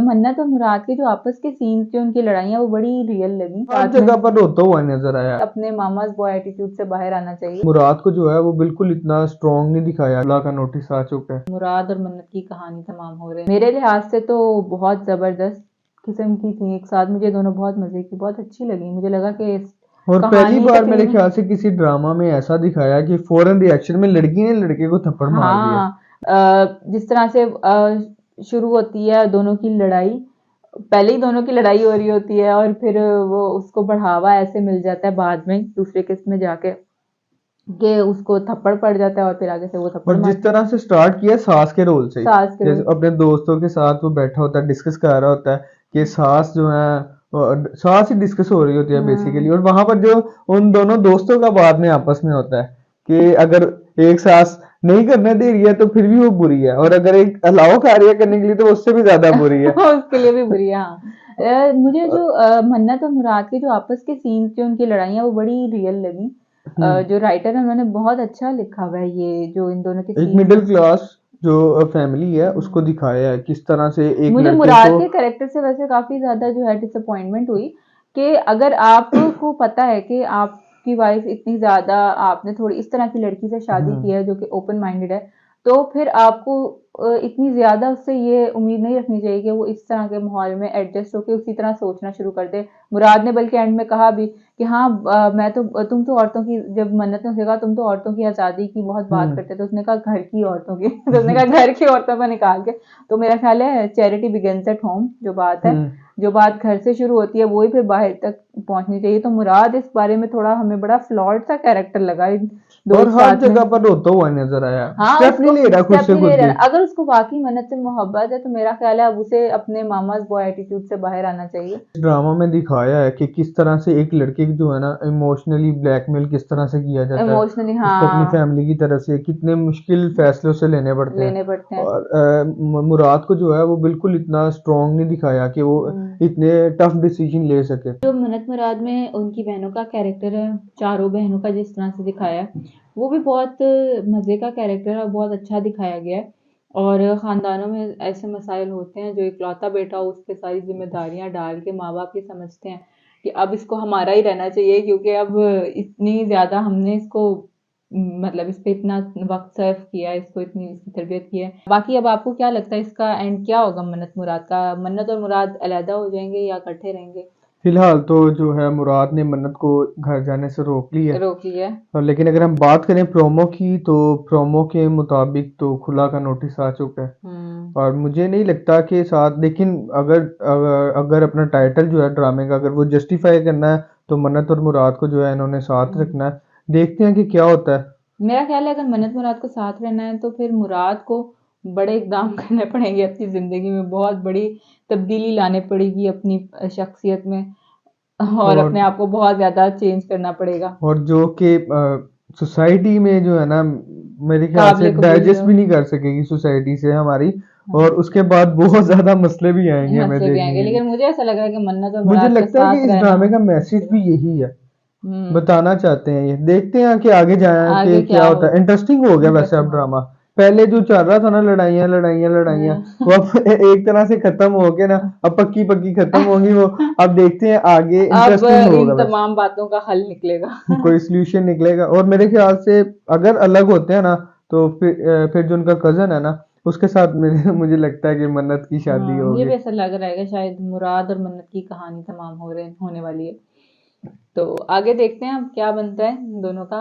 मन्नत और मुराद के जो आपस के सीन थे, उनकी लड़ाइयाँ वो बड़ी रियल लगी। हर जगह पर रोता हुआ नजर आया। अपने मामाज बॉय एटीट्यूड से बाहर आना चाहिए। मुराद को जो है वो बिल्कुल इतना स्ट्रॉन्ग नहीं दिखाया। अल्लाह का नोटिस आ चुका है। मुराद और मन्नत की कहानी तमाम हो रहे हैं। मेरे लिहाज से तो बहुत जबरदस्त किस्म की थी एक साथ। मुझे दोनों बहुत मजे की, बहुत अच्छी लगी। मुझे लगा कि और पहली बार मेरे तकरीबन ख्याल से किसी ड्रामा में ऐसा दिखाया कि फौरन रिएक्शन में लड़की ने लड़के को थप्पड़ मार दिया। जिस तरह से शुरू होती है दोनों की लड़ाई, पहले ही दोनों की लड़ाई हो रही होती है और फिर वो उसको बढ़ावा ऐसे मिल जाता है बाद में दूसरे किस्त में जाके कि उसको थप्पड़ पड़ जाता है और फिर आगे से वो थप्पड़ और जिस मारती है। तरह से स्टार्ट किया सास के रोल से, सास के जैसे रोल अपने दोस्तों के साथ वो बैठा होता है, डिस्कस कर रहा होता है कि सास जो है सास ही डिस्कस हो रही होती है बेसिकली। और वहां पर जो उन दोनों दोस्तों का बाद में आपस में होता है कि अगर एक सास नहीं करने दे रही है तो फिर भी वो बुरी है, और अगर एक अलाउ कर रही है करने के लिए तो उससे भी ज्यादा बुरी है। उसके लिए भी बुरी है। हाँ। मुझे जो मन्नत और मुराद के जो आपस के सीन थे, उनकी लड़ाइयाँ वो बड़ी रियल लगी। जो राइटर है उन्होंने बहुत अच्छा लिखा हुआ है ये जो इन दोनों के एक सीन मिडिल क्लास जो फैमिली है उसको दिखाया है किस तरह से एक मुझे लड़के मुराद को। के कैरेक्टर से वैसे काफी ज्यादा जो है डिसअपॉइंटमेंट हुई कि अगर आपको पता है कि आपकी वाइफ इतनी ज्यादा, आपने थोड़ी इस तरह की लड़की से शादी की है जो कि ओपन माइंडेड है, तो फिर आपको इतनी ज्यादा उससे ये उम्मीद नहीं रखनी चाहिए कि वो इस तरह के माहौल में एडजस्ट होकर उसी तरह सोचना शुरू कर दे। मुराद ने बल्कि एंड में कहा भी कि हाँ मैं तो, तुम तो औरतों की, जब मन्नत ने उसे कहा तुम तो औरतों की आज़ादी की बहुत बात करते, तो उसने कहा घर की औरतों की तो उसने कहा घर की औरतों को निकाल के। तो मेरा ख्याल है चैरिटी बिगिंस एट होम जो बात है, जो बात घर से शुरू होती है वो ही फिर बाहर तक पहुंचनी चाहिए। तो मुराद इस बारे में थोड़ा हमें बड़ा फ्लॉड सा कैरेक्टर लगा और हर जगह पर रोता हुआ नजर आया। हाँ, स्टेप नहीं ले रहा खुद से खुद भी। अगर उसको वाकई मन्नत से मोहब्बत है तो मेरा ख्याल है अब उसे अपने मामाज बॉय एटीट्यूड से बाहर आना चाहिए। ड्रामा में दिखाया है कि किस तरह से एक लड़के की जो है ना इमोशनली ब्लैकमेल किस तरह से किया जाता है, इमोशनली उसको अपनी हाँ फैमिली की तरफ से कितने मुश्किल फैसले उसे लेने पड़ते हैं। लेने पड़ते हैं। और मुराद को जो है वो बिल्कुल इतना स्ट्रॉन्ग नहीं दिखाया कि वो इतने टफ डिसीजन ले सके। जो मन्नत मुराद में उनकी बहनों का कैरेक्टर है, चारों बहनों का जिस तरह से दिखाया है वो भी बहुत मज़े का कैरेक्टर है और बहुत अच्छा दिखाया गया है। और ख़ानदानों में ऐसे मसाइल होते हैं जो इकलौता बेटा हो उस पे सारी जिम्मेदारियां डाल के माँ बाप ये समझते हैं कि अब इसको हमारा ही रहना चाहिए क्योंकि अब इतनी ज़्यादा हमने इसको मतलब इस पे इतना वक्त सर्व किया है, इसको इतनी इसकी तरबियत की है। बाकी अब आपको क्या लगता है इसका एंड क्या होगा मन्नत मुराद का? मन्नत और मुराद अलहदा हो जाएंगे या इकट्ठे रहेंगे? फिलहाल तो जो है मुराद ने मन्नत को घर जाने से रोक ली है। रोक लिया। और लेकिन अगर हम बात करें प्रोमो की तो प्रोमो के मुताबिक तो खुला का नोटिस आ चुका है। और मुझे नहीं लगता कि साथ, लेकिन अगर अपना टाइटल जो है ड्रामे का अगर वो जस्टिफाई करना है तो मन्नत और मुराद को जो है इन्होंने साथ रखना है। देखते हैं कि क्या होता है। मेरा ख्याल है अगर मन्नत मुराद को साथ रहना है तो फिर मुराद को बड़े इकदाम करने पड़ेंगे अपनी ज़िंदगी में, बहुत बड़ी तब्दीली लानी पड़ेगी अपनी शख्सियत में और और अपने आप को बहुत ज़्यादा चेंज करना पड़ेगा। और जो कि सोसाइटी में जो है ना मेरे ख्याल से काबिल कबूल डाइजेस्ट भी नहीं कर सकेगी सोसाइटी से हमारी। और हाँ, उसके बाद बहुत ज्यादा मसले भी आएंगे हमें मसले भी देखने आएंगे, के लिए। लेकिन मुझे ऐसा लग रहा है कि मन्नत और मुझे मुराद के लगता है कि साथ इस रहना ड्रामे का मैसेज भी यही है, हम्म बताना चाहते हैं। ये देखते हैं कि आगे जाए कि आगे क्या क्या होता है। होगा। इंटरेस्टिंग हो गया वैसे इंटरेस्टिंग अब होगा। ड्रामा। पहले जो चल रहा था ना लड़ाइयाँ लड़ाइयाँ लड़ाइयाँ, वो अब एक तरह से खत्म हो के ना अब पक्की पक्की खत्म होंगी वो। अब देखते हैं आगे, अब इंटरेस्टिंग इन होगा वैसे। तमाम बातों का हल निकलेगा। कोई सोल्यूशन निकलेगा। और मेरे ख्याल से अगर अलग होते हैं ना तो फिर जो उनका कजन है ना उसके साथ मेरे मुझे लगता है कि मन्नत की शादी हाँ, मुझे होगी। भी ऐसा लग रहा है कि शायद मुराद और मन्नत की कहानी तमाम होने वाली है। तो आगे देखते हैं अब क्या बनता है इन दोनों का।